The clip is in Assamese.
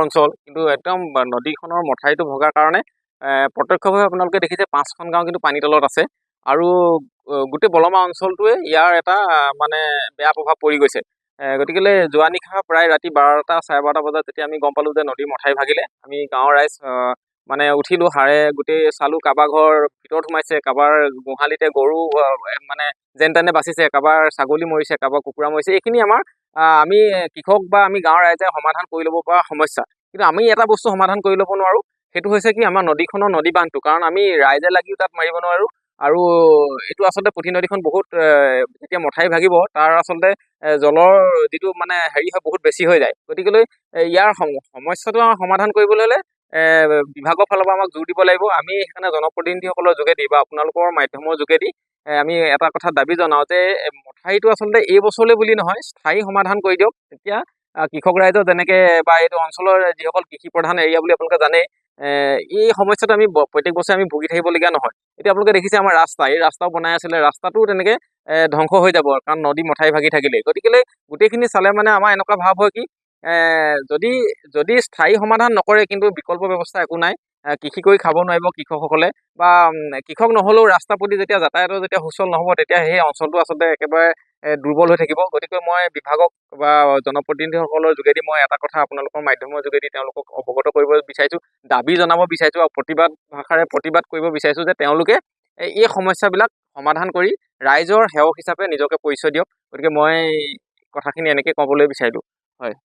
অঞ্চল, কিন্তু একদম নদীখনৰ মথাউৰিটো ভগাৰ কাৰণে প্ৰত্যক্ষভাৱে আপোনালোকে দেখিছে 5খন গাঁও কিন্তু পানীৰ তলত আছে আৰু গোটেই বলমা অঞ্চলটোৱে ইয়াৰ এটা মানে বেয়া প্ৰভাৱ পৰি গৈছে। গতিকেলৈ যোৱা নিশা প্ৰায় ৰাতি 12টা 12:30 বজাত যেতিয়া আমি গম পালোঁ যে নদীৰ মথাউৰি ভাগিলে, আমি গাঁৱৰ ৰাইজ মানে উঠিলোঁ, হাড়ে গোটেই চালোঁ, কাৰোবাৰ ঘৰ ভিতৰত সোমাইছে, কাৰোবাৰ গোহালিতে গৰু মানে যেন তেনে বাচিছে, কাৰোবাৰ ছাগলী মৰিছে, কাৰোবাৰ কুকুৰা মৰিছে। এইখিনি আমাৰ আমি কৃষক বা আমি গাঁৱৰ ৰাইজে সমাধান কৰি ল'ব পৰা সমস্যা। কিন্তু আমি এটা বস্তু সমাধান কৰি ল'ব নোৱাৰোঁ, সেইটো হৈছে কি আমাৰ নদীখনৰ নদী বান্ধটো, কাৰণ আমি ৰাইজে লাগিও তাত মাৰিব নোৱাৰোঁ। আৰু এইটো আচলতে পুঠি নদীখন বহুত যেতিয়া মথাউৰি ভাগিব তাৰ আচলতে জলৰ যিটো মানে হেৰি হয় বহুত বেছি হৈ যায়। গতিকেলৈ ইয়াৰ সমস্যাটো সমাধান কৰিবলৈ হ'লে বিভাগৰ ফালৰ পৰা আমাক জোৰ দিব লাগিব। আমি সেইকাৰণে জনপ্ৰতিনিধিসকলৰ যোগেদি বা আপোনালোকৰ মাধ্যমৰ যোগেদি আমি এটা কথা দাবী জনাওঁ যে মথাউৰিটো আচলতে এই বছৰলৈ বুলি নহয়, স্থায়ী সমাধান কৰি দিয়ক। তেতিয়া কৃষক ৰাইজৰ যেনেকৈ বা এইটো অঞ্চলৰ যিসকল কৃষি প্ৰধান এৰিয়া বুলি আপোনালোকে জানেই, এই সমস্যাটো আমি প্ৰত্যেক বছৰে আমি ভুগি থাকিবলগীয়া নহয়। এতিয়া আপোনালোকে দেখিছে আমাৰ এই ৰাস্তাও বনাই আছিলে, ৰাস্তাটোও তেনেকৈ ধ্বংস হৈ যাব কাৰণ নদী মথাউৰি ভাগি থাকিলেই। গতিকেলৈ গোটেইখিনি চালে মানে আমাৰ এনেকুৱা ভাৱ হয় কি যদি স্থায়ী সমাধান নকৰে কিন্তু বিকল্প ব্যৱস্থা একো নাই। কৃষি কৰি খাব নোৱাৰিব কৃষকসকলে, বা কৃষক নহ'লেও ৰাস্তা পদূলি যেতিয়া যাতায়াতৰ যেতিয়া সুচল নহ'ব, তেতিয়া সেই অঞ্চলটো আচলতে একেবাৰে দুৰ্বল হৈ থাকিব। গতিকে মই বিভাগক বা জনপ্ৰতিনিধিসকলৰ যোগেদি মই এটা কথা আপোনালোকৰ মাধ্যমৰ যোগেদি তেওঁলোকক অৱগত কৰিব বিচাৰিছোঁ, দাবী জনাব বিচাৰিছোঁ আৰু প্ৰতিবাদ ভাষাৰে প্ৰতিবাদ কৰিব বিচাৰিছোঁ যে তেওঁলোকে এই সমস্যাবিলাক সমাধান কৰি ৰাইজৰ সেৱক হিচাপে নিজকে পৰিচয় দিয়ক। গতিকে মই কথাখিনি এনেকৈ ক'বলৈ বিচাৰিলোঁ। হয়।